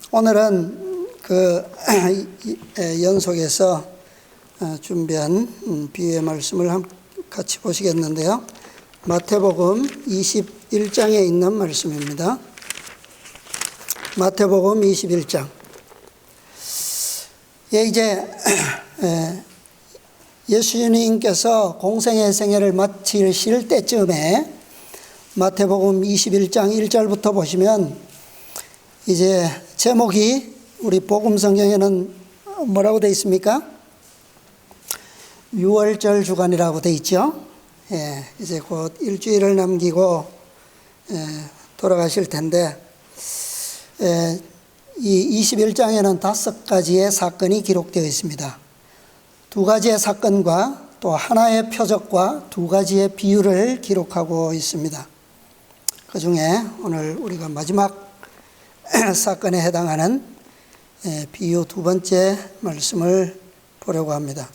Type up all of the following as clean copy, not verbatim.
오늘은 그 연속해서 준비한 비유의 말씀을 같이 보시겠는데요. 마태복음 21장에 있는 말씀입니다. 마태복음 21장. 이제 예수님께서 공생의 생애를 마치실 때쯤에 마태복음 21장 1절부터 보시면 이제 제목이 우리 복음 성경에는 뭐라고 되어 있습니까? 유월절 주간이라고 되어 있죠. 이제 곧 일주일을 남기고 돌아가실 텐데 이 21장에는 5가지의 사건이 기록되어 있습니다. 2가지의 사건과 또 하나의 표적과 2가지의 비유를 기록하고 있습니다. 그 중에 오늘 우리가 마지막 사건에 해당하는 비유 2번째 말씀을 보려고 합니다.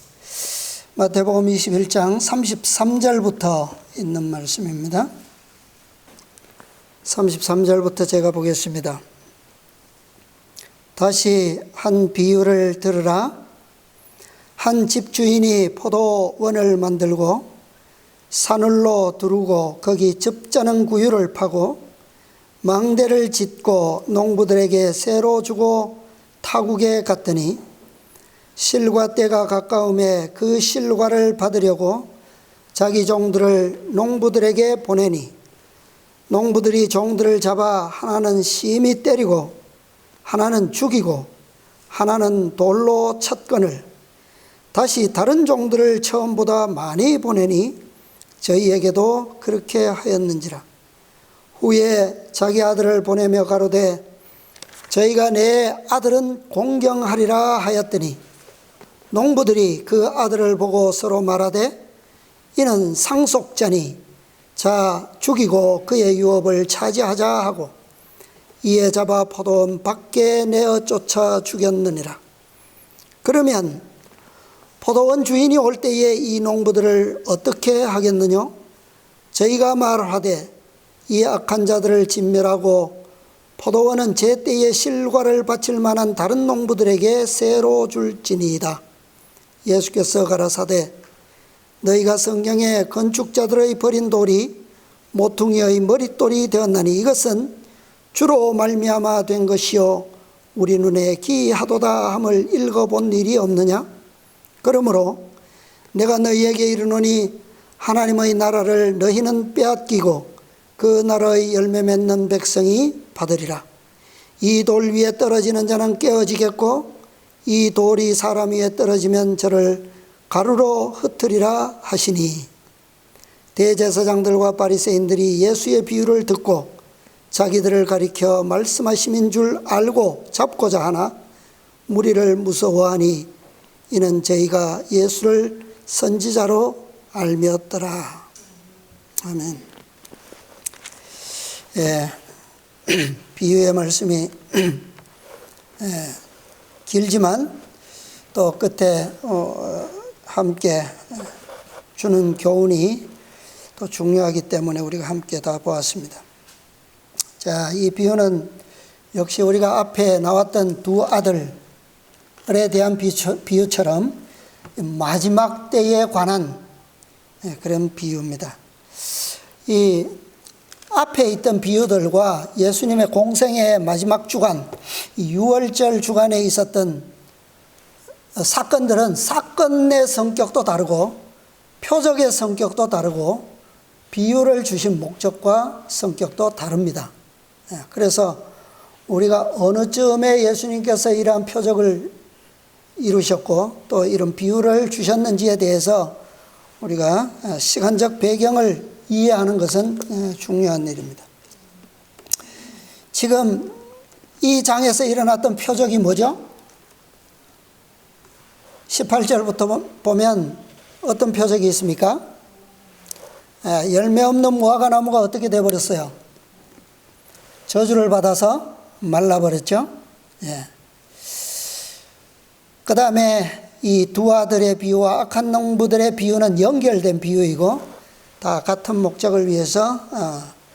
마태복음 21장 33절부터 있는 말씀입니다. 33절부터 제가 보겠습니다. 다시 한 비유를 들으라. 한 집주인이 포도원을 만들고 산울로 두르고 거기 즙자는 구유를 파고 망대를 짓고 농부들에게 새로 주고 타국에 갔더니 실과 때가 가까움에 그 실과를 받으려고 자기 종들을 농부들에게 보내니 농부들이 종들을 잡아 하나는 심히 때리고 하나는 죽이고 하나는 돌로 쳤거늘 다시 다른 종들을 처음보다 많이 보내니 저희에게도 그렇게 하였는지라. 후에 자기 아들을 보내며 가로되 저희가 내 아들은 공경하리라 하였더니 농부들이 그 아들을 보고 서로 말하되 이는 상속자니 자 죽이고 그의 유업을 차지하자 하고 이에 잡아 포도원 밖에 내어 쫓아 죽였느니라. 그러면 포도원 주인이 올 때에 이 농부들을 어떻게 하겠느냐? 저희가 말하되 이 악한 자들을 진멸하고 포도원은 제 때에 실과를 바칠 만한 다른 농부들에게 새로 줄지니이다. 예수께서 가라사대 너희가 성경에 건축자들의 버린 돌이 모퉁이의 머릿돌이 되었나니 이것은 주로 말미암아 된 것이요 우리 눈에 기이하도다 함을 읽어본 일이 없느냐? 그러므로 내가 너희에게 이르노니 하나님의 나라를 너희는 빼앗기고 그 나라의 열매 맺는 백성이 받으리라. 이 돌 위에 떨어지는 자는 깨어지겠고 이 돌이 사람 위에 떨어지면 저를 가루로 흩으리라 하시니 대제사장들과 바리새인들이 예수의 비유를 듣고 자기들을 가리켜 말씀하심인 줄 알고 잡고자 하나 무리를 무서워하니 이는 저희가 예수를 선지자로 알미었더라. 아멘. 비유의 말씀이 길지만 또 끝에 함께 주는 교훈이 또 중요하기 때문에 우리가 함께 다 보았습니다. 자, 이 비유는 역시 우리가 앞에 나왔던 2 아들에 대한 비유처럼 마지막 때에 관한 그런 비유입니다. 이 앞에 있던 비유들과 예수님의 공생의 마지막 주간, 유월절 주간에 있었던 사건들은 사건의 성격도 다르고 표적의 성격도 다르고 비유를 주신 목적과 성격도 다릅니다. 그래서 우리가 어느 쯤에 예수님께서 이러한 표적을 이루셨고 또 이런 비유를 주셨는지에 대해서 우리가 시간적 배경을 이해하는 것은 중요한 일입니다. 지금 이 장에서 일어났던 표적이 뭐죠? 18절부터 보면 어떤 표적이 있습니까? 열매 없는 무화과 나무가 어떻게 되어버렸어요? 저주를 받아서 말라버렸죠. 그 다음에 이 2 아들의 비유와 악한 농부들의 비유는 연결된 비유이고 다 같은 목적을 위해서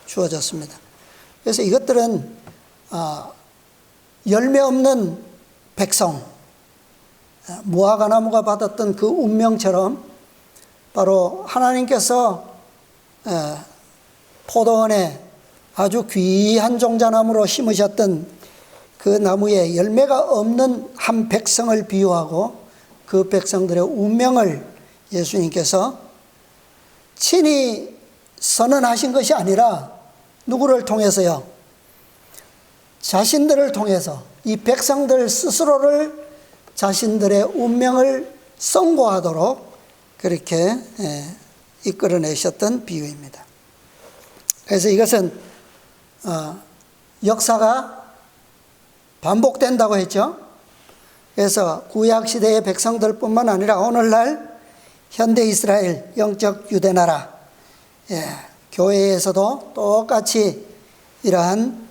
주어졌습니다. 그래서 이것들은 열매 없는 백성, 무화과 나무가 받았던 그 운명처럼 바로 하나님께서 포도원에 아주 귀한 종자나무로 심으셨던 그 나무에 열매가 없는 한 백성을 비유하고 그 백성들의 운명을 예수님께서 친히 선언하신 것이 아니라 누구를 통해서요? 자신들을 통해서 이 백성들 스스로를 자신들의 운명을 선고하도록 그렇게 이끌어내셨던 비유입니다. 그래서 이것은 역사가 반복된다고 했죠. 그래서 구약시대의 백성들뿐만 아니라 오늘날 현대 이스라엘 영적 유대나라 교회에서도 똑같이 이러한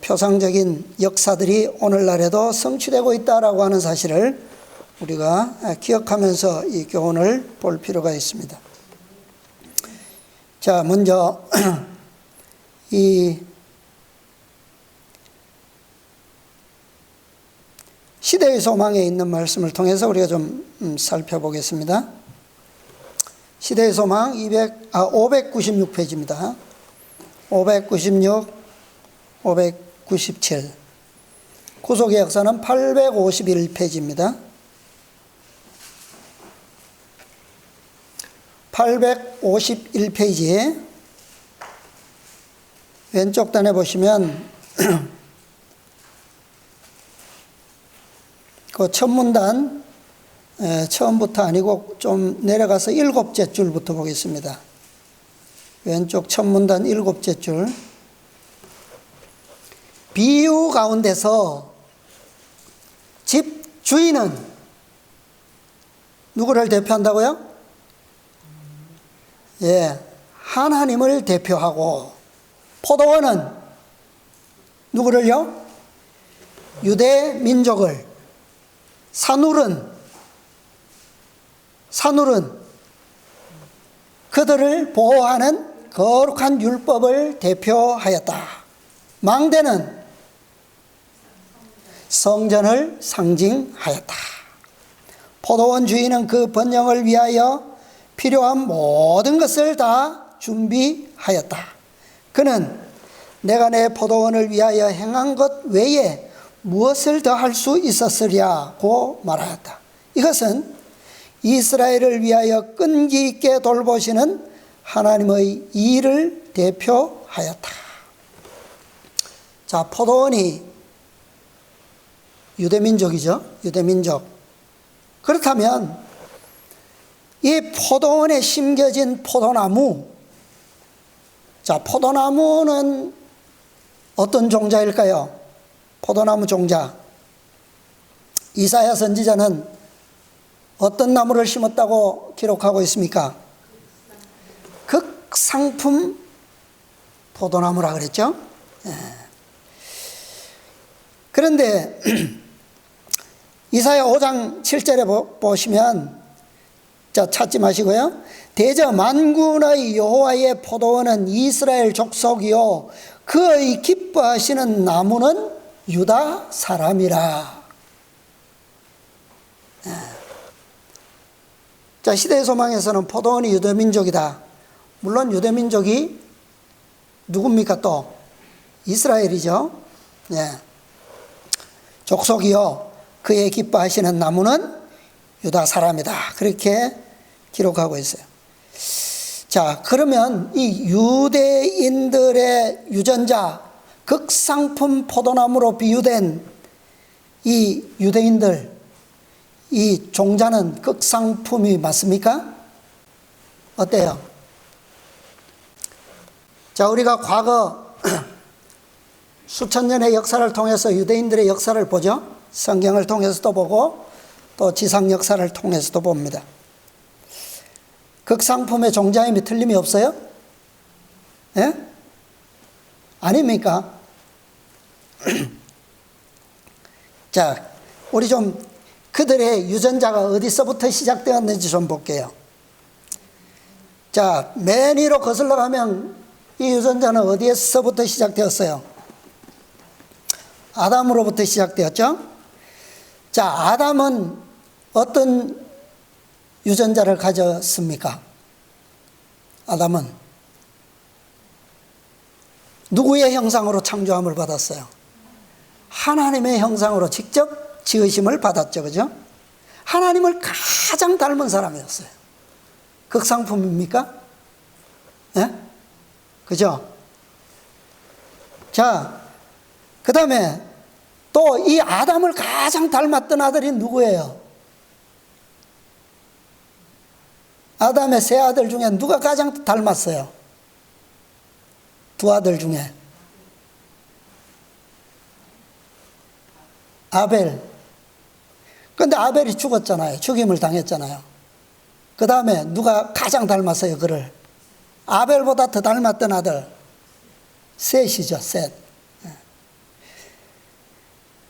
표상적인 역사들이 오늘날에도 성취되고 있다라고 하는 사실을 우리가 기억하면서 이 교훈을 볼 필요가 있습니다. 자, 먼저 이 시대의 소망에 있는 말씀을 통해서 우리가 좀 살펴보겠습니다. 시대의 소망 596페이지입니다. 596, 597. 구속의 역사는 851페이지입니다. 851페이지에 왼쪽 단에 보시면 그 첫 문단 처음부터 아니고 좀 내려가서 7째 줄부터 보겠습니다. 왼쪽 첫 문단 7째 줄. 비유 가운데서 집 주인은 누구를 대표한다고요? 하나님을 대표하고, 포도원은 누구를요? 유대 민족을, 산울은 그들을 보호하는 거룩한 율법을 대표하였다. 망대는 성전을 상징하였다. 포도원 주인은 그 번영을 위하여 필요한 모든 것을 다 준비하였다. 그는 내가 내 포도원을 위하여 행한 것 외에 무엇을 더 할 수 있었으랴고 말하였다. 이것은 이스라엘을 위하여 끈기 있게 돌보시는 하나님의 일을 대표하였다. 자, 포도원이 유대민족이죠. 유대민족. 그렇다면 이 포도원에 심겨진 포도나무, 자, 포도나무는 어떤 종자일까요? 포도나무 종자. 이사야 선지자는 어떤 나무를 심었다고 기록하고 있습니까? 극상품 포도나무라 그랬죠? 그런데 이사야 5장 7절에 보시면, 자, 찾지 마시고요. 대저 만군의 여호와의 포도원은 이스라엘 족속이요 그의 기뻐하시는 나무는 유다 사람이라. 자, 시대의 소망에서는 포도원이 유대민족이다. 물론 유대민족이 누굽니까? 또 이스라엘이죠. 족속이요 그의 기뻐하시는 나무는 유다 사람이다. 그렇게 기록하고 있어요. 자, 그러면 이 유대인들의 유전자, 극상품 포도나무로 비유된 이 유대인들, 이 종자는 극상품이 맞습니까? 어때요? 자, 우리가 과거 수천 년의 역사를 통해서 유대인들의 역사를 보죠. 성경을 통해서도 보고 또 지상 역사를 통해서도 봅니다. 극상품의 종자임이 틀림이 없어요? 아닙니까? 자, 우리 좀 그들의 유전자가 어디서부터 시작되었는지 좀 볼게요. 자, 맨 위로 거슬러 가면 이 유전자는 어디에서부터 시작되었어요? 아담으로부터 시작되었죠. 자, 아담은 어떤 유전자를 가졌습니까? 아담은 누구의 형상으로 창조함을 받았어요? 하나님의 형상으로 직접 지으심을 받았죠. 그죠? 하나님을 가장 닮은 사람이었어요. 극상품입니까? 예? 그죠? 자, 그 다음에 또 이 아담을 가장 닮았던 아들이 누구예요? 아담의 세 아들 중에 누가 가장 닮았어요? 두 아들 중에. 아벨. 근데 아벨이 죽었잖아요. 죽임을 당했잖아요. 그 다음에 누가 가장 닮았어요, 그를? 아벨보다 더 닮았던 아들. 셋이죠, 셋.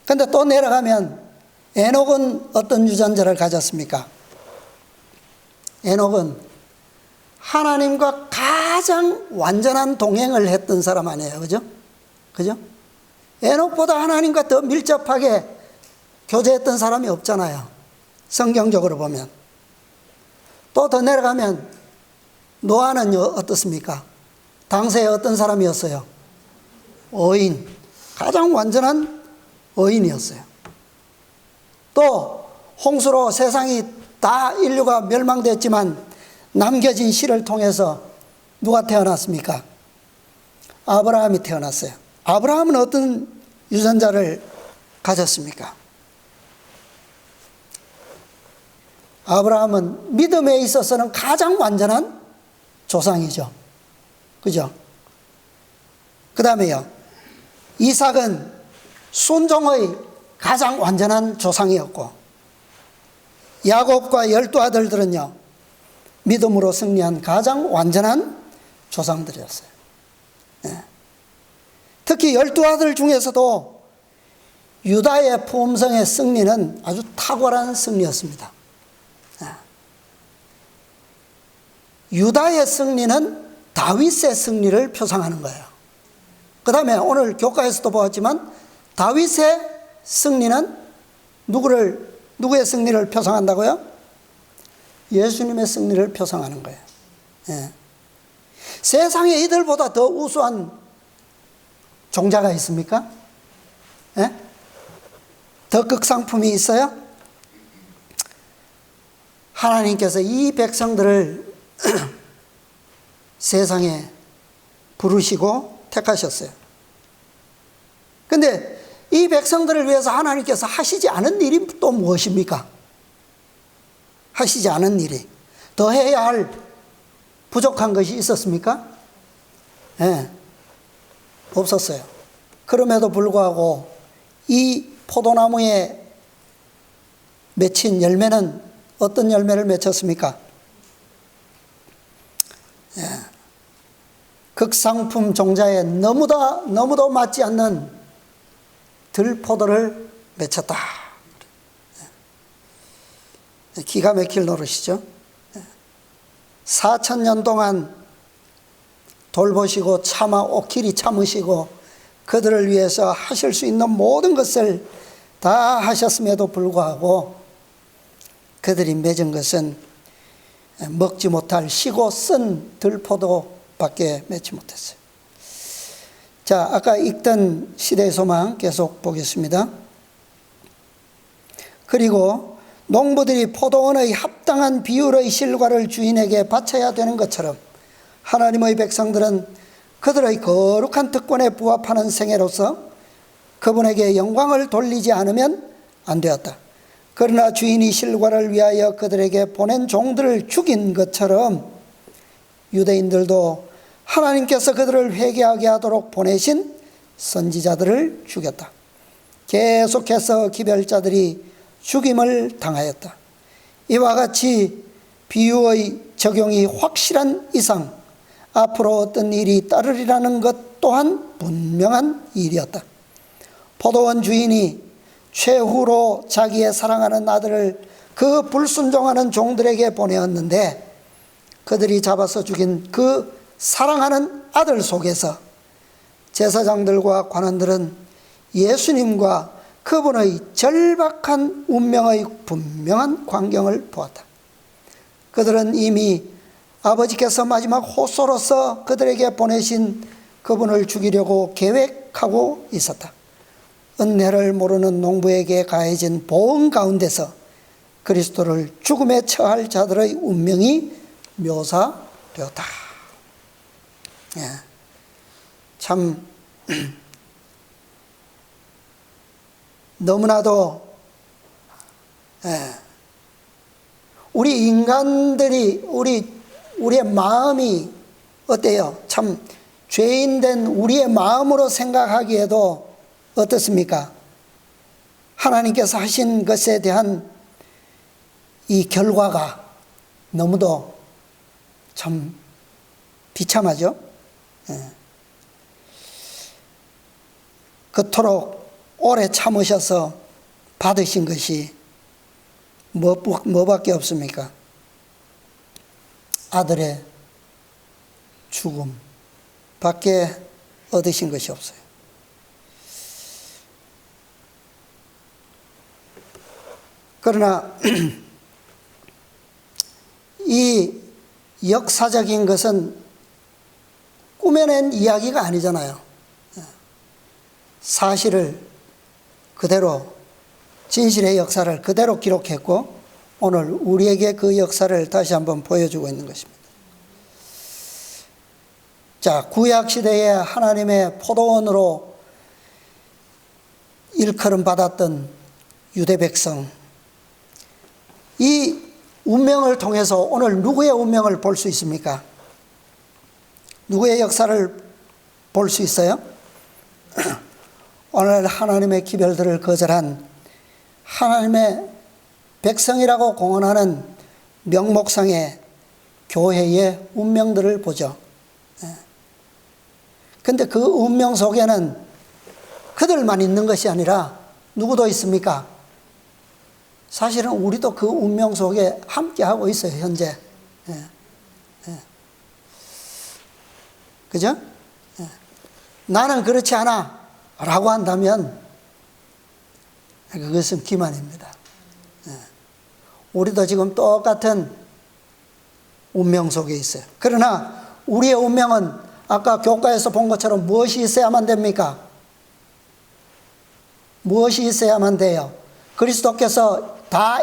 근데 또 내려가면 에녹은 어떤 유전자를 가졌습니까? 에녹은 하나님과 가장 완전한 동행을 했던 사람 아니에요. 그죠? 그죠? 에녹보다 하나님과 더 밀접하게 교제했던 사람이 없잖아요. 성경적으로 보면. 또 더 내려가면 노아는 어떻습니까? 당시에 어떤 사람이었어요? 어인. 가장 완전한 어인이었어요. 또 홍수로 세상이 다 인류가 멸망됐지만 남겨진 씨를 통해서 누가 태어났습니까? 아브라함이 태어났어요. 아브라함은 어떤 유전자를 가졌습니까? 아브라함은 믿음에 있어서는 가장 완전한 조상이죠. 그죠? 그 다음에요. 이삭은 순종의 가장 완전한 조상이었고, 야곱과 12아들들은요, 믿음으로 승리한 가장 완전한 조상들이었어요. 네. 특히 12아들 중에서도 유다의 포음성의 승리는 아주 탁월한 승리였습니다. 네. 유다의 승리는 다윗의 승리를 표상하는 거예요. 그 다음에 오늘 교과에서도 보았지만 다윗의 승리는 누구의 승리를 표상한다고요? 예수님의 승리를 표상하는 거예요. 예. 세상에 이들보다 더 우수한 종자가 있습니까? 예? 더 극상품이 있어요? 하나님께서 이 백성들을 세상에 부르시고 택하셨어요. 근데 이 백성들을 위해서 하나님께서 하시지 않은 일이 또 무엇입니까? 하시지 않은 일이. 더 해야 할 부족한 것이 있었습니까? 네, 없었어요. 그럼에도 불구하고 이 포도나무에 맺힌 열매는 어떤 열매를 맺혔습니까? 네, 극상품 종자에 너무도 맞지 않는 들포도를 맺혔다. 기가 막힐 노릇이죠. 4,000년 동안 돌보시고 오킬이 참으시고 그들을 위해서 하실 수 있는 모든 것을 다 하셨음에도 불구하고 그들이 맺은 것은 먹지 못할 시고 쓴 들포도밖에 맺지 못했어요. 자, 아까 읽던 시대의 소망 계속 보겠습니다. 그리고 농부들이 포도원의 합당한 비율의 실과를 주인에게 바쳐야 되는 것처럼 하나님의 백성들은 그들의 거룩한 특권에 부합하는 생애로서 그분에게 영광을 돌리지 않으면 안 되었다. 그러나 주인이 실과를 위하여 그들에게 보낸 종들을 죽인 것처럼 유대인들도 하나님께서 그들을 회개하게 하도록 보내신 선지자들을 죽였다. 계속해서 기별자들이 죽임을 당하였다. 이와 같이 비유의 적용이 확실한 이상 앞으로 어떤 일이 따르리라는 것 또한 분명한 일이었다. 포도원 주인이 최후로 자기의 사랑하는 아들을 그 불순종하는 종들에게 보내었는데 그들이 잡아서 죽인 그 사랑하는 아들 속에서 제사장들과 관원들은 예수님과 그분의 절박한 운명의 분명한 광경을 보았다. 그들은 이미 아버지께서 마지막 호소로서 그들에게 보내신 그분을 죽이려고 계획하고 있었다. 은혜를 모르는 농부에게 가해진 보응 가운데서 그리스도를 죽음에 처할 자들의 운명이 묘사되었다. 예. 참 너무나도 우리 인간들이 우리의 마음이 어때요? 참 죄인된 우리의 마음으로 생각하기에도 어떻습니까? 하나님께서 하신 것에 대한 이 결과가 너무도 참 비참하죠. 그토록 오래 참으셔서 받으신 것이 뭐밖에 없습니까? 아들의 죽음 밖에 얻으신 것이 없어요. 그러나 이 역사적인 것은 꾸며낸 이야기가 아니잖아요. 사실을 그대로, 진실의 역사를 그대로 기록했고 오늘 우리에게 그 역사를 다시 한번 보여주고 있는 것입니다. 자, 구약시대에 하나님의 포도원으로 일컬음 받았던 유대 백성, 이 운명을 통해서 오늘 누구의 운명을 볼 수 있습니까? 누구의 역사를 볼 수 있어요? 오늘 하나님의 기별들을 거절한 하나님의 백성이라고 공언하는 명목상의 교회의 운명들을 보죠. 그런데 그 운명 속에는 그들만 있는 것이 아니라 누구도 있습니까? 사실은 우리도 그 운명 속에 함께하고 있어요, 현재. 그죠? 나는 그렇지 않아 라고 한다면 그것은 기만입니다. 우리도 지금 똑같은 운명 속에 있어요. 그러나 우리의 운명은 아까 교과에서 본 것처럼 무엇이 있어야만 됩니까? 무엇이 있어야만 돼요? 그리스도께서 다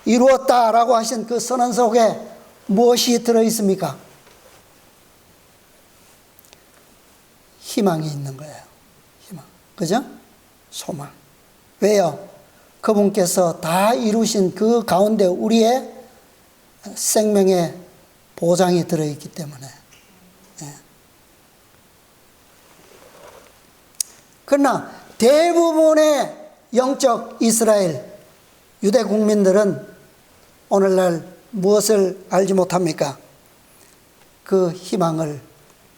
이루었다라고 하신 그 선언 속에 무엇이 들어있습니까? 희망이 있는 거예요. 희망. 그죠? 소망. 왜요? 그분께서 다 이루신 그 가운데 우리의 생명의 보장이 들어있기 때문에. 그러나 대부분의 영적 이스라엘 유대 국민들은 오늘날 무엇을 알지 못합니까? 그 희망을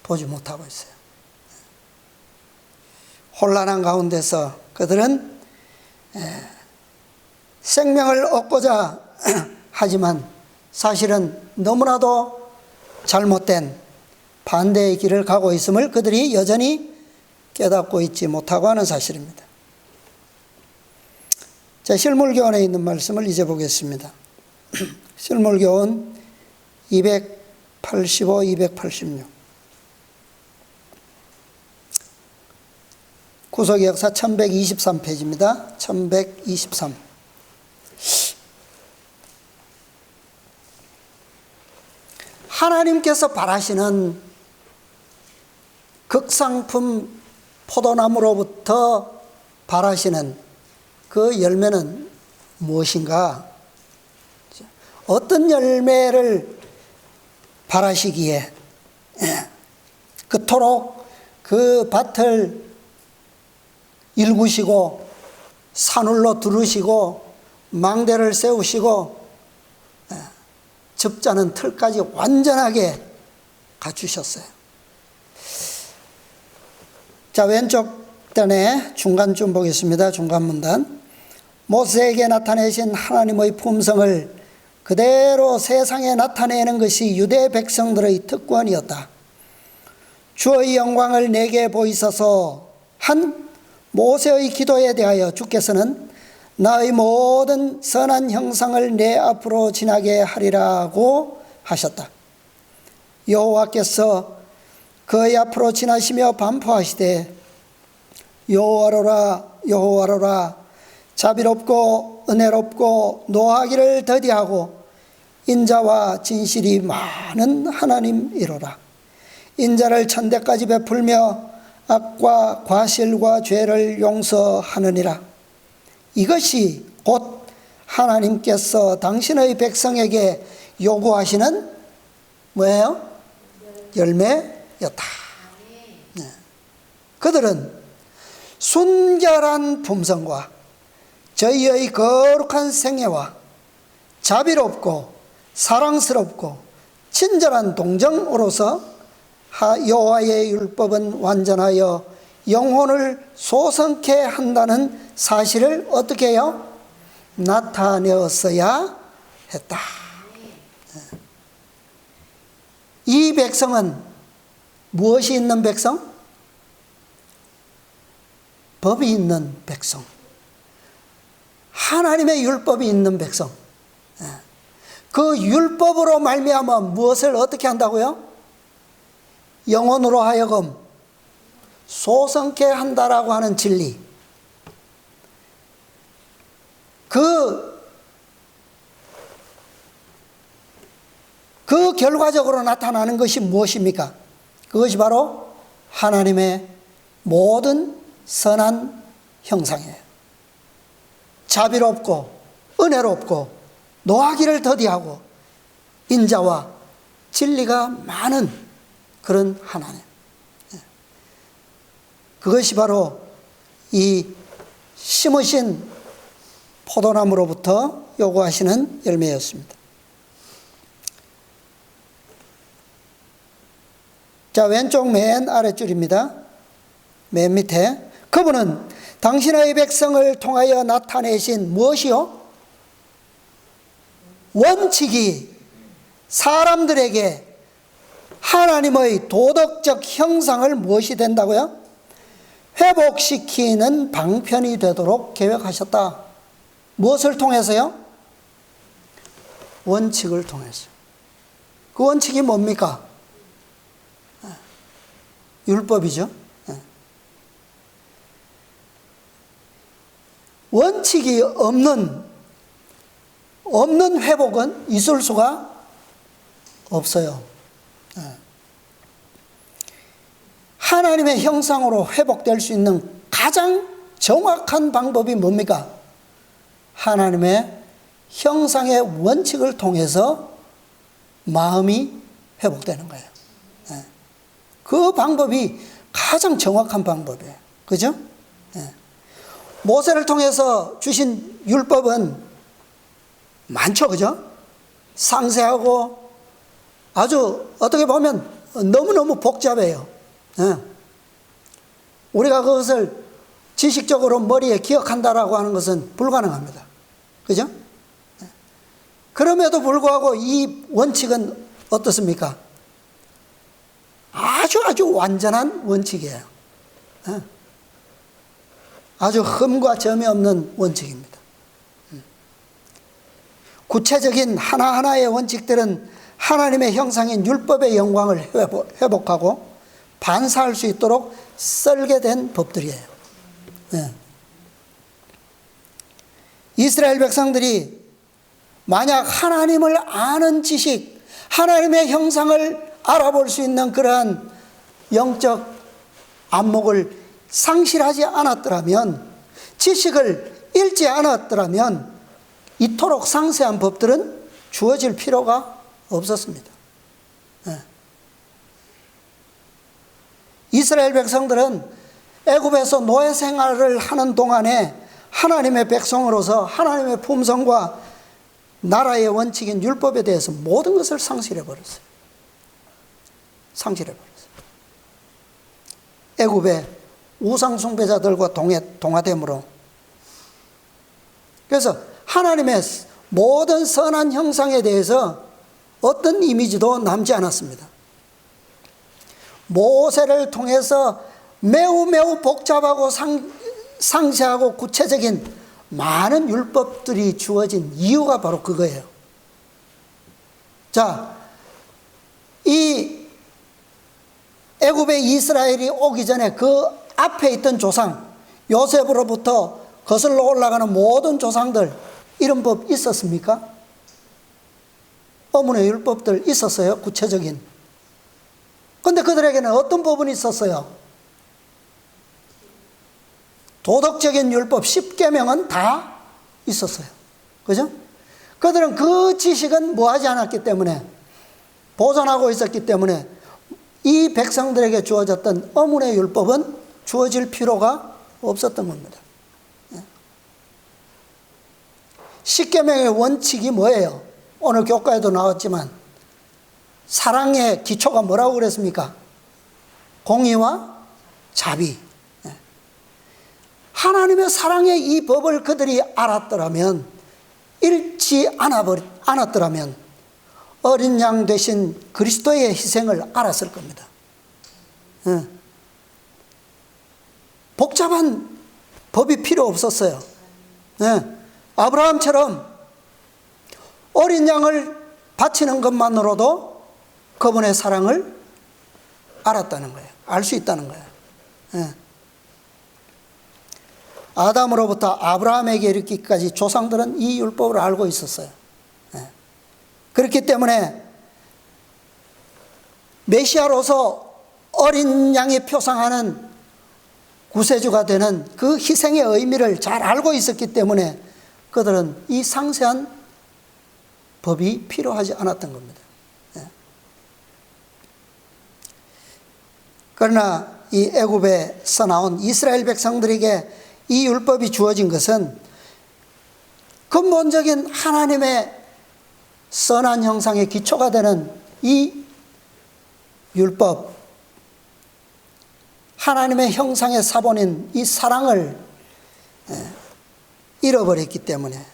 보지 못하고 있어요. 혼란한 가운데서 그들은 생명을 얻고자 하지만 사실은 너무나도 잘못된 반대의 길을 가고 있음을 그들이 여전히 깨닫고 있지 못하고 하는 사실입니다. 자, 실물교훈에 있는 말씀을 이제 보겠습니다. 실물교훈 285, 286. 구속의 역사 1123페이지입니다. 1123. 하나님께서 바라시는 극상품 포도나무로부터 바라시는 그 열매는 무엇인가? 어떤 열매를 바라시기에 그토록 그 밭을 일구시고 산울로 두르시고 망대를 세우시고 즙자는 틀까지 완전하게 갖추셨어요. 자, 왼쪽 단에 중간쯤 보겠습니다. 중간 문단. 모세에게 나타내신 하나님의 품성을 그대로 세상에 나타내는 것이 유대 백성들의 특권이었다. 주의 영광을 내게 보이소서 한 모세의 기도에 대하여 주께서는 나의 모든 선한 형상을 내 앞으로 지나게 하리라고 하셨다. 여호와께서 그의 앞으로 지나시며 반포하시되 여호와로라 여호와로라 자비롭고 은혜롭고 노하기를 더디하고 인자와 진실이 많은 하나님이로라. 인자를 천대까지 베풀며 악과 과실과 죄를 용서하느니라. 이것이 곧 하나님께서 당신의 백성에게 요구하시는 뭐예요? 열매였다. 네. 그들은 순결한 품성과 저희의 거룩한 생애와 자비롭고 사랑스럽고 친절한 동정으로서 여호와의 율법은 완전하여 영혼을 소성케 한다는 사실을 어떻게 해요? 나타내었어야 했다. 이 백성은 무엇이 있는 백성? 법이 있는 백성. 하나님의 율법이 있는 백성. 그 율법으로 말미암아 무엇을 어떻게 한다고요? 영혼으로 하여금 소성케 한다라고 하는 진리. 그 결과적으로 나타나는 것이 무엇입니까? 그것이 바로 하나님의 모든 선한 형상이에요. 자비롭고 은혜롭고 노하기를 더디하고 인자와 진리가 많은 그런 하나님. 그것이 바로 이 심으신 포도나무로부터 요구하시는 열매였습니다. 자, 왼쪽 맨 아랫줄입니다. 맨 밑에. 그분은 당신의 백성을 통하여 나타내신 무엇이요? 원칙이 사람들에게 하나님의 도덕적 형상을 무엇이 된다고요? 회복시키는 방편이 되도록 계획하셨다. 무엇을 통해서요? 원칙을 통해서. 그 원칙이 뭡니까? 율법이죠. 원칙이 없는 회복은 있을 수가 없어요. 하나님의 형상으로 회복될 수 있는 가장 정확한 방법이 뭡니까? 하나님의 형상의 원칙을 통해서 마음이 회복되는 거예요. 그 방법이 가장 정확한 방법이에요. 그죠? 모세를 통해서 주신 율법은 많죠. 그죠? 상세하고 아주 어떻게 보면 너무너무 복잡해요. 우리가 그것을 지식적으로 머리에 기억한다라고 하는 것은 불가능합니다. 그죠? 그럼에도 불구하고 이 원칙은 어떻습니까? 아주 완전한 원칙이에요. 아주 흠과 점이 없는 원칙입니다. 구체적인 하나하나의 원칙들은 하나님의 형상인 율법의 영광을 회복하고 반사할 수 있도록 설계된 법들이에요. 이스라엘 백성들이 만약 하나님을 아는 지식, 하나님의 형상을 알아볼 수 있는 그러한 영적 안목을 상실하지 않았더라면, 지식을 잃지 않았더라면 이토록 상세한 법들은 주어질 필요가 없었습니다. 이스라엘 백성들은 애굽에서 노예 생활을 하는 동안에 하나님의 백성으로서 하나님의 품성과 나라의 원칙인 율법에 대해서 모든 것을 상실해버렸어요. 애굽의 우상 숭배자들과 동화됨으로. 그래서 하나님의 모든 선한 형상에 대해서 어떤 이미지도 남지 않았습니다. 모세를 통해서 매우 복잡하고 상세하고 구체적인 많은 율법들이 주어진 이유가 바로 그거예요. 자, 이 애굽의 이스라엘이 오기 전에 그 앞에 있던 조상, 요셉으로부터 거슬러 올라가는 모든 조상들, 이런 법 있었습니까? 어문의 율법들 있었어요, 구체적인. 근데 그들에게는 어떤 법은 있었어요? 도덕적인 율법 10계명은 다 있었어요. 그죠? 그들은 그 지식은 뭐 하지 않았기 때문에, 보존하고 있었기 때문에 이 백성들에게 주어졌던 어문의 율법은 주어질 필요가 없었던 겁니다. 10계명의 원칙이 뭐예요? 오늘 교과에도 나왔지만 사랑의 기초가 뭐라고 그랬습니까? 공의와 자비. 하나님의 사랑의 이 법을 그들이 알았더라면, 잃지 않았더라면 어린 양 되신 그리스도의 희생을 알았을 겁니다. 복잡한 법이 필요 없었어요. 아브라함처럼 어린 양을 바치는 것만으로도 그분의 사랑을 알았다는 거예요. 알 수 있다는 거예요. 아담으로부터 아브라함에게 이르기까지 조상들은 이 율법을 알고 있었어요. 그렇기 때문에 메시아로서 어린 양이 표상하는 구세주가 되는 그 희생의 의미를 잘 알고 있었기 때문에 그들은 이 상세한 법이 필요하지 않았던 겁니다. 그러나 이 애굽에서 나온 이스라엘 백성들에게 이 율법이 주어진 것은 근본적인 하나님의 선한 형상의 기초가 되는 이 율법, 하나님의 형상의 사본인 이 사랑을 잃어버렸기 때문에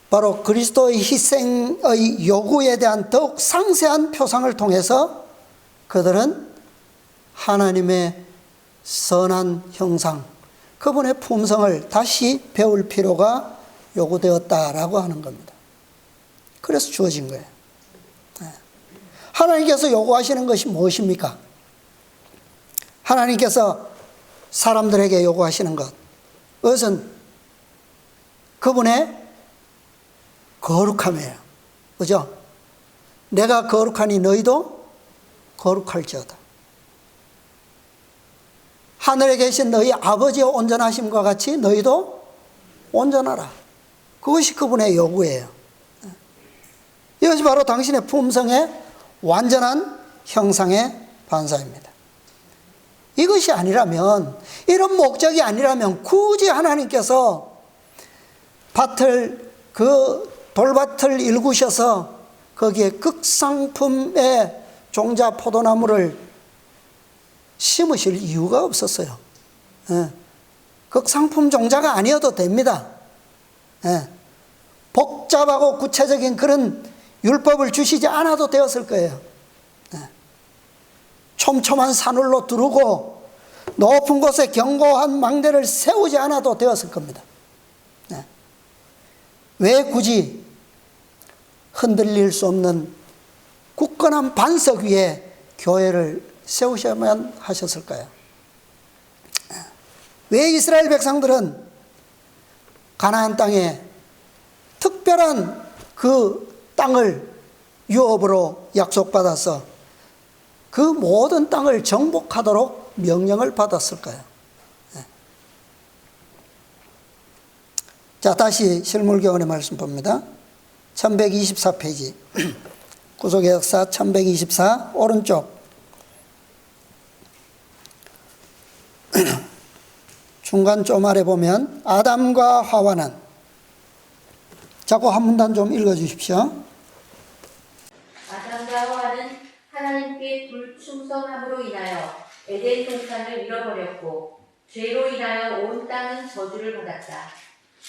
바로 그리스도의 희생의 요구에 대한 더욱 상세한 표상을 통해서 그들은 하나님의 선한 형상, 그분의 품성을 다시 배울 필요가 요구되었다라고 하는 겁니다. 그래서 주어진 거예요. 하나님께서 요구하시는 것이 무엇입니까? 하나님께서 사람들에게 요구하시는 것은 그분의 거룩함이에요. 그죠? 내가 거룩하니 너희도 거룩할지어다. 하늘에 계신 너희 아버지의 온전하심과 같이 너희도 온전하라. 그것이 그분의 요구예요. 이것이 바로 당신의 품성의 완전한 형상의 반사입니다. 이것이 아니라면, 이런 목적이 아니라면 굳이 하나님께서 돌밭을 일구셔서 거기에 극상품의 종자 포도나무를 심으실 이유가 없었어요. 극상품 종자가 아니어도 됩니다. 복잡하고 구체적인 그런 율법을 주시지 않아도 되었을 거예요. 촘촘한 산울로 두르고 높은 곳에 견고한 망대를 세우지 않아도 되었을 겁니다. 왜 굳이 흔들릴 수 없는 굳건한 반석 위에 교회를 세우셔야만 하셨을까요? 왜 이스라엘 백성들은 가나안 땅에 특별한 그 땅을 유업으로 약속받아서 그 모든 땅을 정복하도록 명령을 받았을까요? 자, 다시 실물교훈의 말씀 봅니다. 1124페이지 구속의 역사 1124 오른쪽 중간 좀 아래 보면 아담과 하와는, 자꾸 한 문단 좀 읽어주십시오. 아담과 하와는 하나님께 불충성함으로 인하여 에덴 동산을 잃어버렸고 죄로 인하여 온 땅은 저주를 받았다.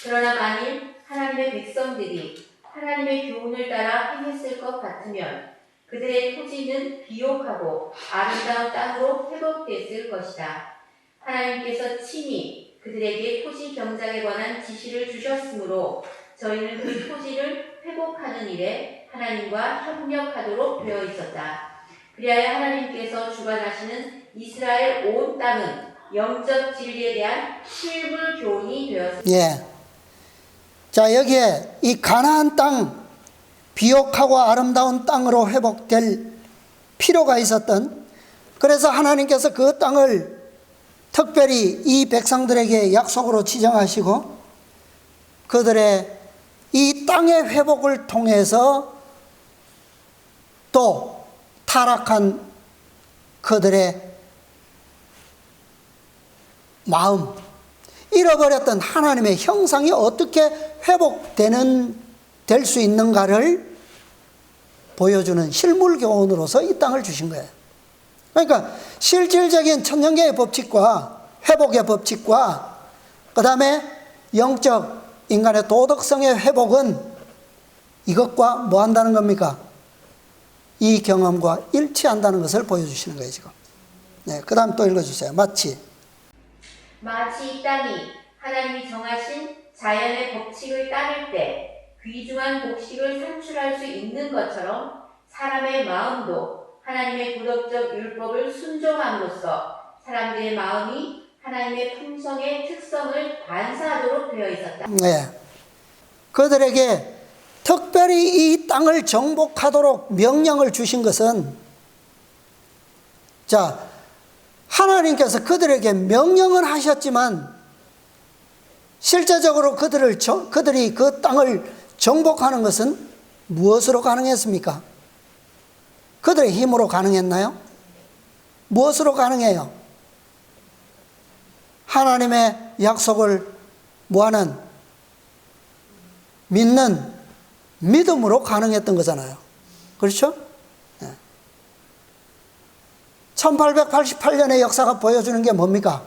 그러나 만일 하나님의 백성들이 하나님의 교훈을 따라 행했을 것 같으면 그들의 토지는 비옥하고 아름다운 땅으로 회복됐을 것이다. 하나님께서 친히 그들에게 토지 경작에 관한 지시를 주셨으므로 저희는 그 토지를 회복하는 일에 하나님과 협력하도록 되어 있었다. 그리하여 하나님께서 주관하시는 이스라엘 온 땅은 영적 진리에 대한 실물 교훈이 되었습니다. 예. 자, 여기에 이 가나안 땅, 비옥하고 아름다운 땅으로 회복될 필요가 있었던, 그래서 하나님께서 그 땅을 특별히 이 백성들에게 약속으로 지정하시고 그들의 이 땅의 회복을 통해서 또 타락한 그들의 마음, 잃어버렸던 하나님의 형상이 어떻게 될 수 있는가를 보여주는 실물 교훈으로서 이 땅을 주신 거예요. 그러니까 실질적인 천년계의 법칙과 회복의 법칙과 그 다음에 영적 인간의 도덕성의 회복은 이것과 뭐 한다는 겁니까? 이 경험과 일치한다는 것을 보여주시는 거예요, 지금. 네, 그 다음 또 읽어주세요. 마치 이 땅이 하나님이 정하신 자연의 법칙을 따를 때 귀중한 곡식을 산출할 수 있는 것처럼 사람의 마음도 하나님의 도덕적 율법을 순종함으로써 사람들의 마음이 하나님의 품성의 특성을 반사하도록 되어 있었다. 네, 그들에게 특별히 이 땅을 정복하도록 명령을 주신 것은, 자, 하나님께서 그들에게 명령을 하셨지만 실제적으로 그들이 그 땅을 정복하는 것은 무엇으로 가능했습니까? 그들의 힘으로 가능했나요? 무엇으로 가능해요? 하나님의 약속을 뭐하는? 믿는 믿음으로 가능했던 거잖아요. 그렇죠? 1888년의 역사가 보여주는 게 뭡니까?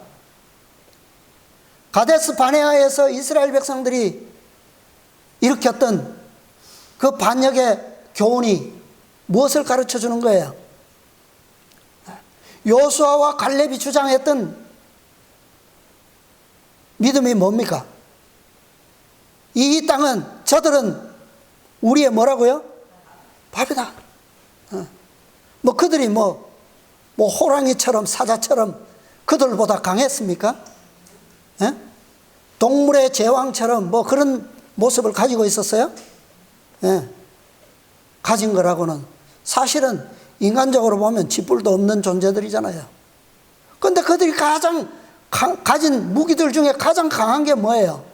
가데스 바네아에서 이스라엘 백성들이 일으켰던 그 반역의 교훈이 무엇을 가르쳐 주는 거예요? 요수아와 갈렙이 주장했던 믿음이 뭡니까? 이 땅은, 저들은 우리의 뭐라고요? 밥이다. 뭐 그들이 뭐 호랑이처럼 사자처럼 그들보다 강했습니까? 예? 동물의 제왕처럼 뭐 그런 모습을 가지고 있었어요? 예. 가진 거라고는 사실은 인간적으로 보면 쥐뿔도 없는 존재들이잖아요. 그런데 그들이 가진 무기들 중에 가장 강한 게 뭐예요?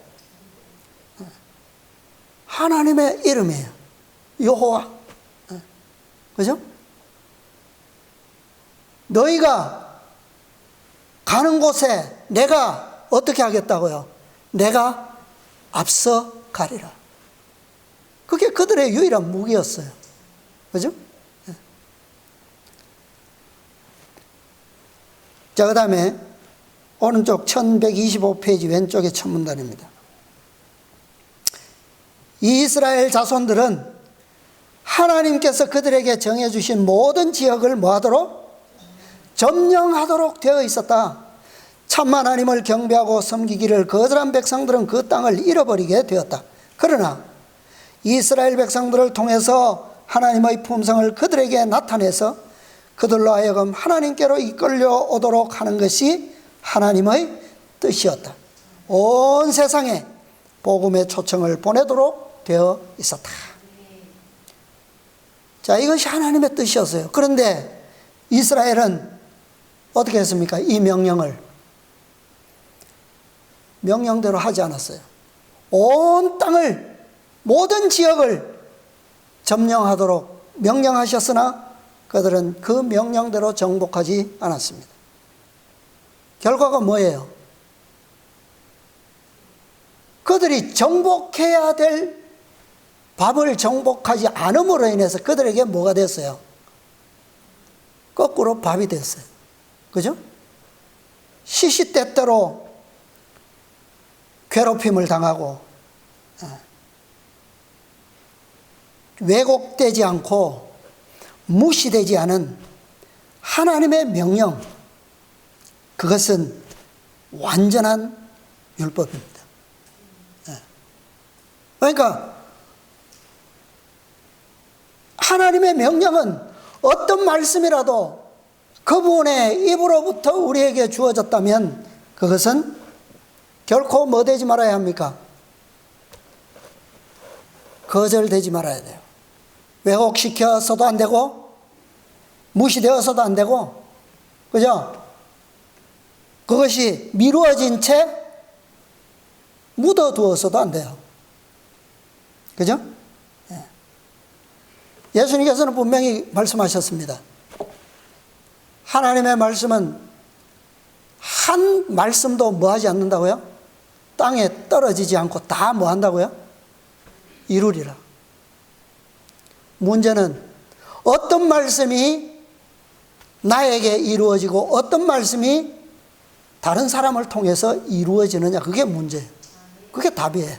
하나님의 이름이에요. 여호와. 그죠? 너희가 가는 곳에 내가 어떻게 하겠다고요? 내가 앞서 가리라. 그게 그들의 유일한 무기였어요. 그죠? 자, 그 다음에 오른쪽 1125페이지 왼쪽의 첫 문단입니다. 이스라엘 자손들은 하나님께서 그들에게 정해주신 모든 지역을 뭐하도록? 점령하도록 되어 있었다. 참 하나님을 경배하고 섬기기를 거절한 백성들은 그 땅을 잃어버리게 되었다. 그러나 이스라엘 백성들을 통해서 하나님의 품성을 그들에게 나타내서 그들로 하여금 하나님께로 이끌려 오도록 하는 것이 하나님의 뜻이었다. 온 세상에 복음의 초청을 보내도록 되어 있었다. 자, 이것이 하나님의 뜻이었어요. 그런데 이스라엘은 어떻게 했습니까? 이 명령대로 하지 않았어요. 온 땅을, 모든 지역을 점령하도록 명령하셨으나 그들은 그 명령대로 정복하지 않았습니다. 결과가 뭐예요? 그들이 정복해야 될 밥을 정복하지 않음으로 인해서 그들에게 뭐가 됐어요? 거꾸로 밥이 됐어요. 그죠? 시시때때로 괴롭힘을 당하고 왜곡되지 않고 무시되지 않은 하나님의 명령, 그것은 완전한 율법입니다. 그러니까 하나님의 명령은 어떤 말씀이라도 그분의 입으로부터 우리에게 주어졌다면 그것은 결코 뭐 되지 말아야 합니까? 거절되지 말아야 돼요. 왜곡시켜서도 안 되고 무시되어서도 안 되고, 그죠? 그것이 미루어진 채 묻어두어서도 안 돼요. 그죠? 예수님께서는 분명히 말씀하셨습니다. 하나님의 말씀은 한 말씀도 뭐 하지 않는다고요? 땅에 떨어지지 않고 다 뭐 한다고요? 이루리라. 문제는 어떤 말씀이 나에게 이루어지고 어떤 말씀이 다른 사람을 통해서 이루어지느냐, 그게 문제예요. 그게 답이에요.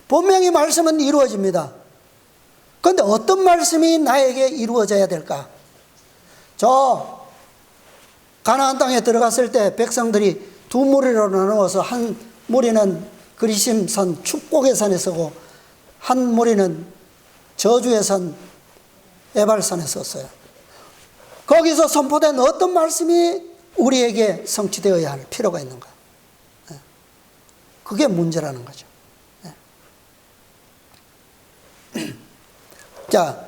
분명히 말씀은 이루어집니다. 그런데 어떤 말씀이 나에게 이루어져야 될까? 저 가나안 땅에 들어갔을 때 백성들이 두 무리로 나누어서 한 무리는 그리심산 축복의 산에 서고 한 무리는 저주의 산 에발산에 섰어요. 거기서 선포된 어떤 말씀이 우리에게 성취되어야 할 필요가 있는가? 그게 문제라는 거죠. 자,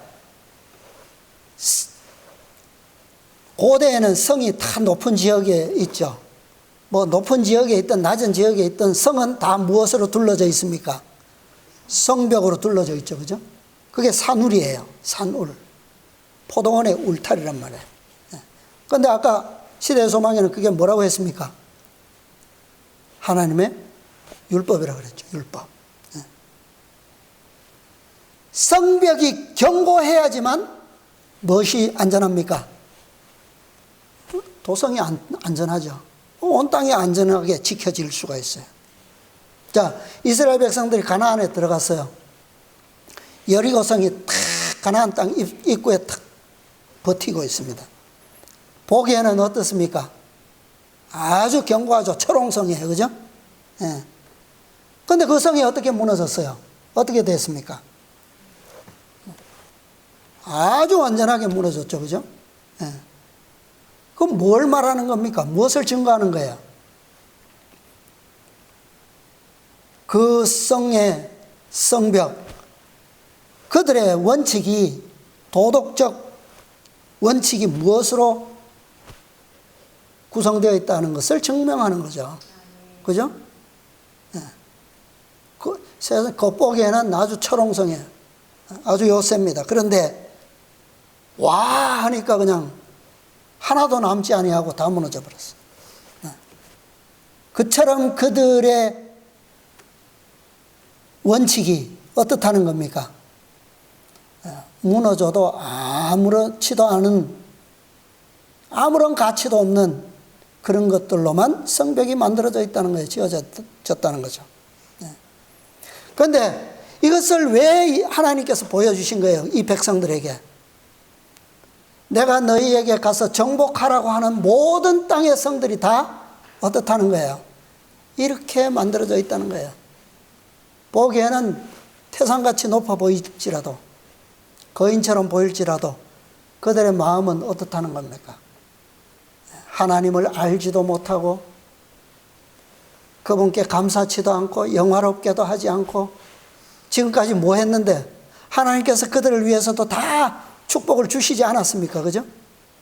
고대에는 성이 다 높은 지역에 있죠. 뭐 높은 지역에 있든 낮은 지역에 있든 성은 다 무엇으로 둘러져 있습니까? 성벽으로 둘러져 있죠. 그죠? 그게 산울이에요. 산울. 포도원의 울타리란 말이에요. 그런데 아까 시대의 소망에는 그게 뭐라고 했습니까? 하나님의 율법이라고 그랬죠. 율법. 성벽이 견고해야지만 무엇이 안전합니까? 도성이 안전하죠. 온 땅이 안전하게 지켜질 수가 있어요. 자, 이스라엘 백성들이 가나안에 들어갔어요. 여리고성이 탁 가나안 땅 입구에 탁 버티고 있습니다. 보기에는 어떻습니까? 아주 견고하죠. 철옹성이에요. 그죠? 예. 근데 그 성이 어떻게 무너졌어요? 어떻게 됐습니까? 아주 완전하게 무너졌죠. 그죠? 예. 그럼 뭘 말하는 겁니까? 무엇을 증거하는 거예요? 그 성의 성벽, 그들의 원칙이, 도덕적 원칙이 무엇으로 구성되어 있다는 것을 증명하는 거죠. 그죠? 예. 세상 겉보기에는 아주 철옹성이에요. 아주 요셉니다. 그런데 와 하니까 그냥 하나도 남지 아니하고 다 무너져 버렸어요. 그처럼 그들의 원칙이 어떻다는 겁니까? 무너져도 아무렇지도 않은, 아무런 가치도 없는 그런 것들로만 성벽이 만들어져 있다는 거예요. 지어졌다는 거죠. 그런데 이것을 왜 하나님께서 보여주신 거예요? 이 백성들에게. 내가 너희에게 가서 정복하라고 하는 모든 땅의 성들이 다 어떻다는 거예요? 이렇게 만들어져 있다는 거예요. 보기에는 태산같이 높아 보일지라도, 거인처럼 보일지라도 그들의 마음은 어떻다는 겁니까? 하나님을 알지도 못하고 그분께 감사치도 않고 영화롭게도 하지 않고 지금까지 뭐 했는데 하나님께서 그들을 위해서도 다 축복을 주시지 않았습니까? 그죠?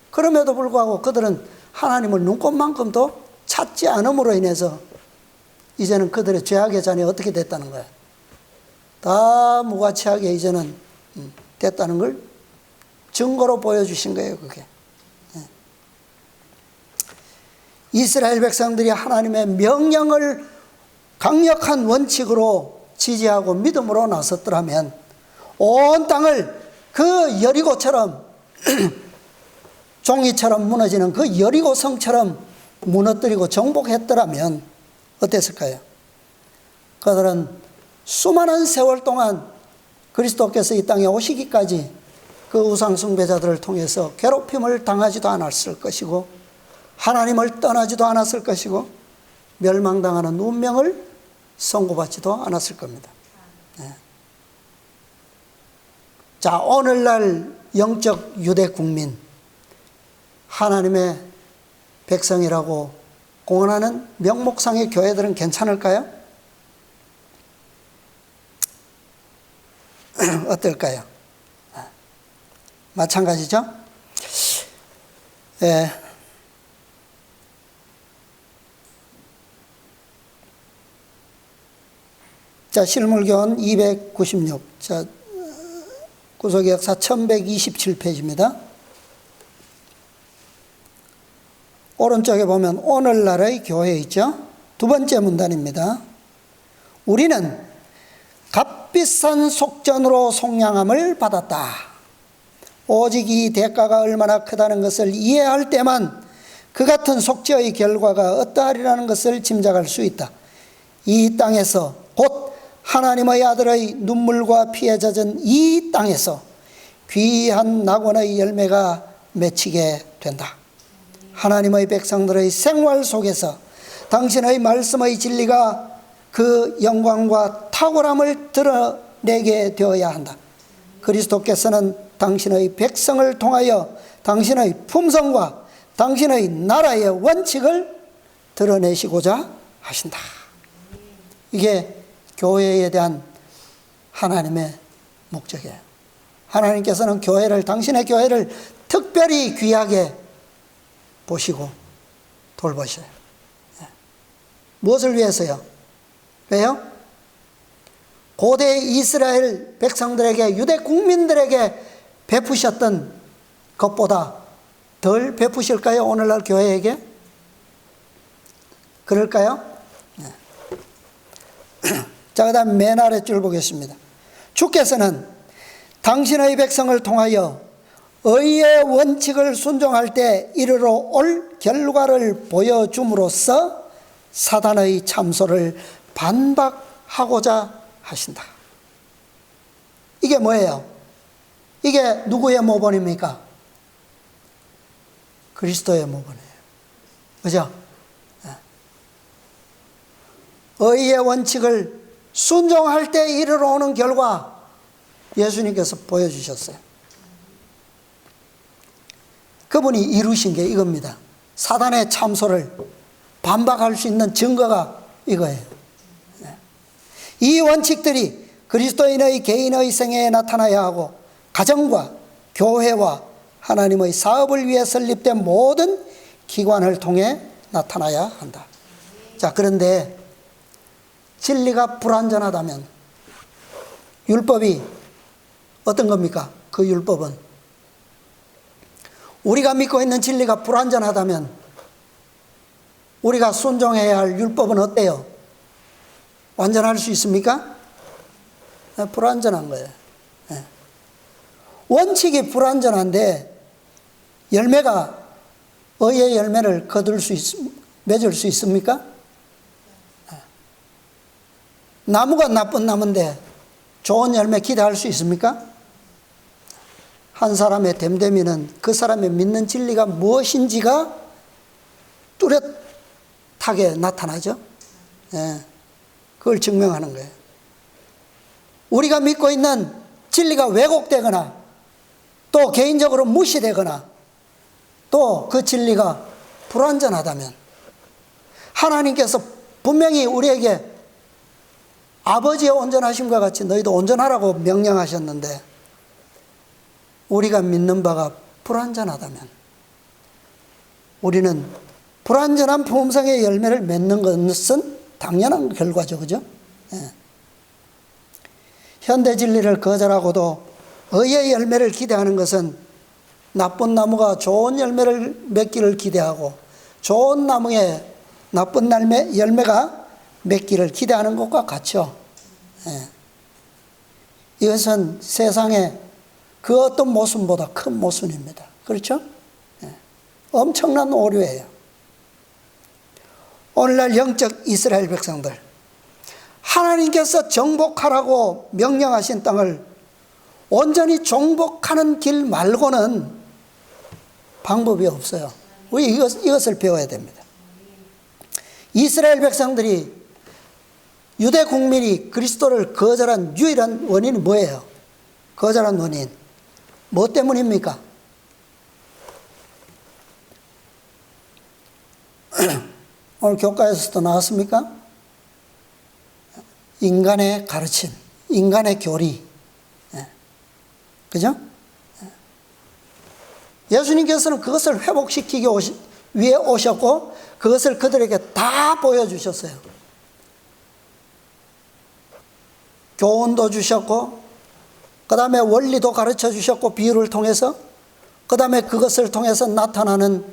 그럼에도 불구하고 그들은 하나님을 눈꼽만큼도 찾지 않음으로 인해서 이제는 그들의 죄악의 잔이 어떻게 됐다는 거예요? 다 무가치하게 이제는 됐다는 걸 증거로 보여주신 거예요. 그게. 이스라엘 백성들이 하나님의 명령을 강력한 원칙으로 지지하고 믿음으로 나섰더라면 온 땅을 그 여리고처럼 종이처럼 무너지는 그 여리고 성처럼 무너뜨리고 정복했더라면 어땠을까요? 그들은 수많은 세월 동안 그리스도께서 이 땅에 오시기까지 그 우상 숭배자들을 통해서 괴롭힘을 당하지도 않았을 것이고 하나님을 떠나지도 않았을 것이고 멸망당하는 운명을 선고받지도 않았을 겁니다. 네. 자, 오늘날 영적 유대 국민, 하나님의 백성이라고 공언하는 명목상의 교회들은 괜찮을까요? 어떨까요? 마찬가지죠? 예. 자, 실물교원 296. 자, 구속역사 1127페이지입니다. 오른쪽에 보면 오늘날의 교회 있죠? 두 번째 문단입니다. 우리는 값비싼 속전으로 속량함을 받았다. 오직 이 대가가 얼마나 크다는 것을 이해할 때만 그 같은 속죄의 결과가 어떠하리라는 것을 짐작할 수 있다. 이 땅에서 곧 하나님의 아들의 눈물과 피에 젖은 이 땅에서 귀한 낙원의 열매가 맺히게 된다. 하나님의 백성들의 생활 속에서 당신의 말씀의 진리가 그 영광과 탁월함을 드러내게 되어야 한다. 그리스도께서는 당신의 백성을 통하여 당신의 품성과 당신의 나라의 원칙을 드러내시고자 하신다. 이게 교회에 대한 하나님의 목적이에요. 하나님께서는 교회를, 당신의 교회를 특별히 귀하게 보시고 돌보셔요. 무엇을 위해서요? 왜요? 고대 이스라엘 백성들에게, 유대 국민들에게 베푸셨던 것보다 덜 베푸실까요? 오늘날 교회에게? 그럴까요? 네. 자, 그 다음 맨 아래 줄 보겠습니다. 주께서는 당신의 백성을 통하여 의의 원칙을 순종할 때 이르러 올 결과를 보여줌으로써 사단의 참소를 반박하고자 하신다. 이게 뭐예요? 이게 누구의 모본입니까? 그리스도의 모본이에요. 그죠? 의의 원칙을 순종할 때 이르러 오는 결과 예수님께서 보여주셨어요. 그분이 이루신 게 이겁니다. 사단의 참소를 반박할 수 있는 증거가 이거예요. 이 원칙들이 그리스도인의 개인의 생애에 나타나야 하고 가정과 교회와 하나님의 사업을 위해 설립된 모든 기관을 통해 나타나야 한다. 자, 그런데 진리가 불완전하다면 율법이 어떤 겁니까? 그 율법은 우리가 믿고 있는 진리가 불완전하다면 우리가 순종해야 할 율법은 어때요? 완전할 수 있습니까? 불완전한 거예요. 원칙이 불완전한데 열매가 의의 열매를 맺을 수 있습니까? 나무가 나쁜 나무인데 좋은 열매 기대할 수 있습니까? 한 사람의 됨됨이는 그 사람의 믿는 진리가 무엇인지가 뚜렷하게 나타나죠. 그걸 증명하는 거예요. 우리가 믿고 있는 진리가 왜곡되거나 또 개인적으로 무시되거나 또 그 진리가 불완전하다면 하나님께서 분명히 우리에게 아버지의 온전하심과 같이 너희도 온전하라고 명령하셨는데 우리가 믿는 바가 불완전하다면 우리는 불완전한 품성의 열매를 맺는 것은 당연한 결과죠. 그죠? 현대 진리를 거절하고도 의의 열매를 기대하는 것은 나쁜 나무가 좋은 열매를 맺기를 기대하고 좋은 나무에 나쁜 열매가 맺기를 기대하는 것과 같죠. 이것은 세상의 그 어떤 모순보다 큰 모순입니다. 그렇죠? 엄청난 오류예요. 오늘날 영적 이스라엘 백성들, 하나님께서 정복하라고 명령하신 땅을 온전히 정복하는 길 말고는 방법이 없어요. 우리 이것을 배워야 됩니다. 이스라엘 백성들이, 유대 국민이 그리스도를 거절한 유일한 원인이 뭐예요? 거절한 원인. 뭐 때문입니까? 오늘 교과에서도 나왔습니까? 인간의 가르침, 인간의 교리. 그죠? 예수님께서는 그것을 회복시키기 위해 오셨고, 그것을 그들에게 다 보여주셨어요. 교훈도 주셨고, 그 다음에 원리도 가르쳐 주셨고, 비유를 통해서, 그 다음에 그것을 통해서 나타나는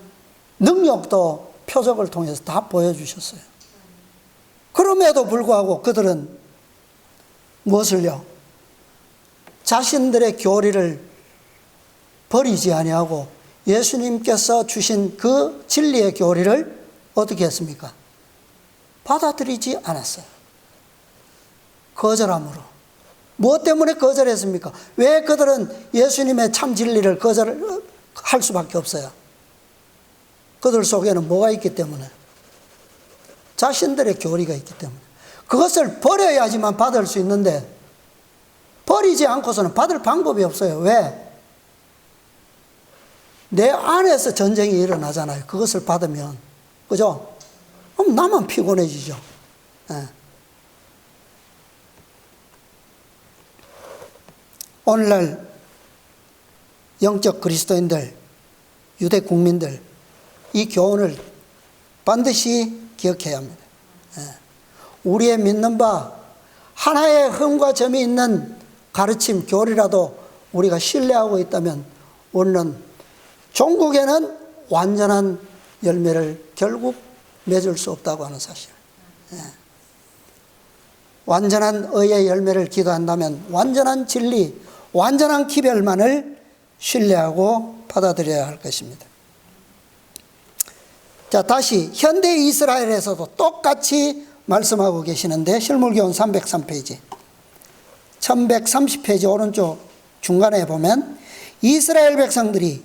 능력도 표적을 통해서 다 보여주셨어요. 그럼에도 불구하고 그들은 무엇을요? 자신들의 교리를 버리지 아니하고 예수님께서 주신 그 진리의 교리를 어떻게 했습니까? 받아들이지 않았어요. 거절함으로. 무엇 때문에 거절했습니까? 왜 그들은 예수님의 참 진리를 거절할 수밖에 없어요? 그들 속에는 뭐가 있기 때문에? 자신들의 교리가 있기 때문에. 그것을 버려야지만 받을 수 있는데, 버리지 않고서는 받을 방법이 없어요. 왜? 내 안에서 전쟁이 일어나잖아요. 그것을 받으면. 그죠? 그럼 나만 피곤해지죠. 예. 오늘날 영적 그리스도인들, 유대 국민들, 이 교훈을 반드시 기억해야 합니다. 우리의 믿는 바 하나의 흠과 점이 있는 가르침, 교리라도 우리가 신뢰하고 있다면 우리는 종국에는 완전한 열매를 결국 맺을 수 없다고 하는 사실. 완전한 의의 열매를 기도한다면 완전한 진리, 완전한 기별만을 신뢰하고 받아들여야 할 것입니다. 자, 다시 현대 이스라엘에서도 똑같이 말씀하고 계시는데, 실물교훈 303페이지 1130페이지 오른쪽 중간에 보면, 이스라엘 백성들이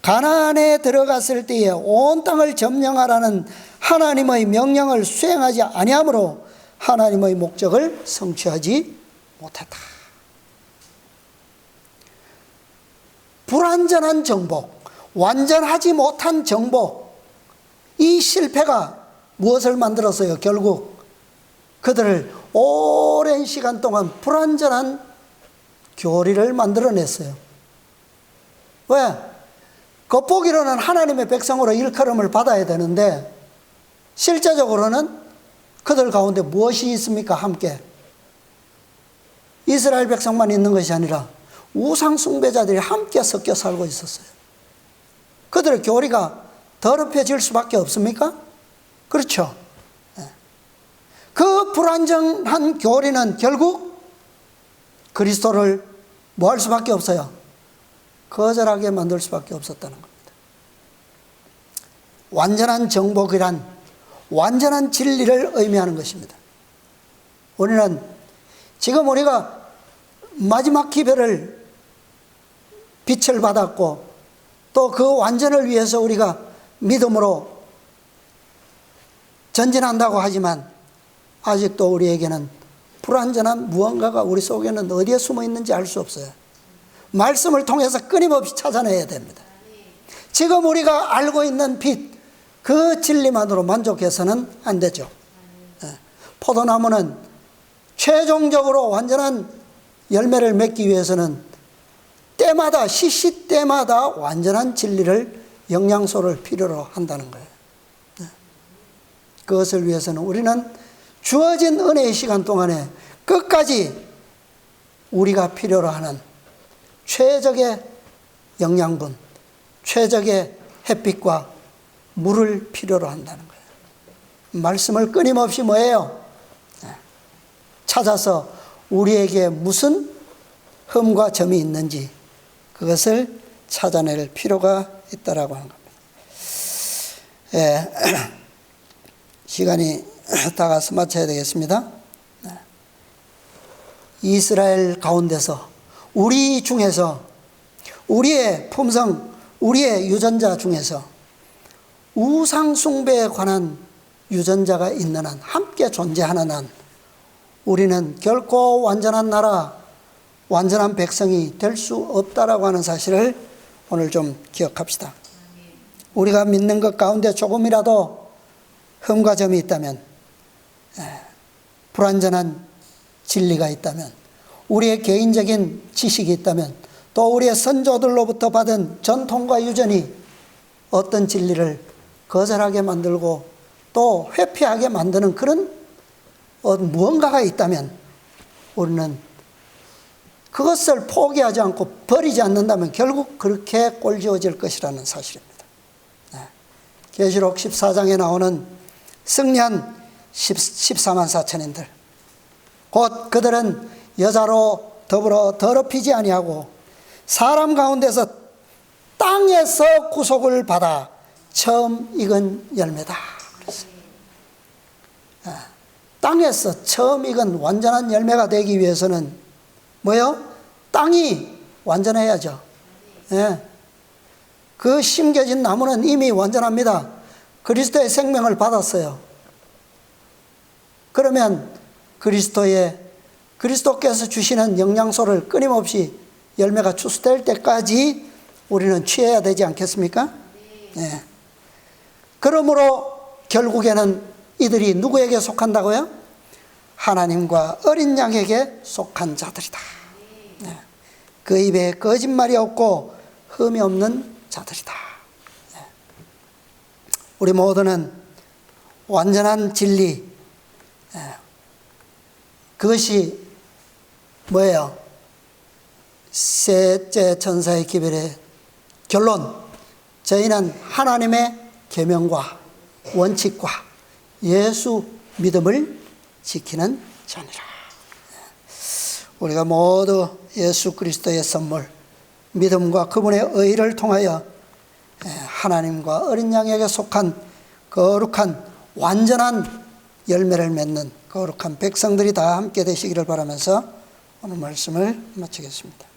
가나안에 들어갔을 때에 온 땅을 점령하라는 하나님의 명령을 수행하지 아니하므로 하나님의 목적을 성취하지 못했다. 불완전한 정복, 완전하지 못한 정복, 이 실패가 무엇을 만들었어요? 결국 그들을 오랜 시간 동안 불완전한 교리를 만들어냈어요. 왜? 겉보기로는 하나님의 백성으로 일컬음을 받아야 되는데 실제적으로는 그들 가운데 무엇이 있습니까? 함께 이스라엘 백성만 있는 것이 아니라 우상 숭배자들이 함께 섞여 살고 있었어요. 그들의 교리가 더럽혀질 수밖에 없습니까? 그렇죠. 그 불완전한 교리는 결국 그리스도를 뭐 할 수밖에 없어요? 거절하게 만들 수밖에 없었다는 겁니다. 완전한 정복이란 완전한 진리를 의미하는 것입니다. 우리는 지금 우리가 마지막 기별을 빛을 받았고 또 그 완전을 위해서 우리가 믿음으로 전진한다고 하지만 아직도 우리에게는 불완전한 무언가가 우리 속에는 어디에 숨어 있는지 알 수 없어요. 말씀을 통해서 끊임없이 찾아내야 됩니다. 지금 우리가 알고 있는 빛, 그 진리만으로 만족해서는 안 되죠. 포도나무는 최종적으로 완전한 열매를 맺기 위해서는 때마다, 시시때마다 완전한 진리를, 영양소를 필요로 한다는 거예요. 그것을 위해서는 우리는 주어진 은혜의 시간 동안에 끝까지 우리가 필요로 하는 최적의 영양분, 최적의 햇빛과 물을 필요로 한다는 거예요. 말씀을 끊임없이 뭐예요? 찾아서 우리에게 무슨 흠과 점이 있는지 그것을 찾아낼 필요가 있다라고 하는 겁니다. 예, 시간이 다가서 마쳐야 되겠습니다. 이스라엘 가운데서, 우리 중에서, 우리의 품성, 우리의 유전자 중에서 우상 숭배에 관한 유전자가 있는 한, 함께 존재하는 한 우리는 결코 완전한 나라, 완전한 백성이 될 수 없다라고 하는 사실을 오늘 좀 기억합시다. 우리가 믿는 것 가운데 조금이라도 흠과 점이 있다면, 불완전한 진리가 있다면, 우리의 개인적인 지식이 있다면, 또 우리의 선조들로부터 받은 전통과 유전이 어떤 진리를 거절하게 만들고 또 회피하게 만드는 그런 무언가가 있다면 우리는 그것을 포기하지 않고 버리지 않는다면 결국 그렇게 꼴지어질 것이라는 사실입니다. 계시록 14장에 나오는 승리한 14만 4천인들, 곧 그들은 여자로 더불어 더럽히지 아니하고 사람 가운데서 땅에서 구속을 받아 처음 익은 열매다. 땅에서 처음 익은 완전한 열매가 되기 위해서는 뭐요? 땅이 완전해야죠. 그 심겨진 나무는 이미 완전합니다. 그리스도의 생명을 받았어요. 그러면 그리스도께서 주시는 영양소를 끊임없이 열매가 추수될 때까지 우리는 취해야 되지 않겠습니까? 네. 그러므로 결국에는 이들이 누구에게 속한다고요? 하나님과 어린 양에게 속한 자들이다. 네. 그 입에 거짓말이 없고 흠이 없는 자들이다. 네. 우리 모두는 완전한 진리, 그것이 뭐예요? 셋째 천사의 기별의 결론, 저희는 하나님의 계명과 원칙과 예수 믿음을 지키는 자니라. 우리가 모두 예수 그리스도의 선물, 믿음과 그분의 의를 통하여 하나님과 어린 양에게 속한 거룩한 완전한 열매를 맺는 거룩한 백성들이 다 함께 되시기를 바라면서 오늘 말씀을 마치겠습니다.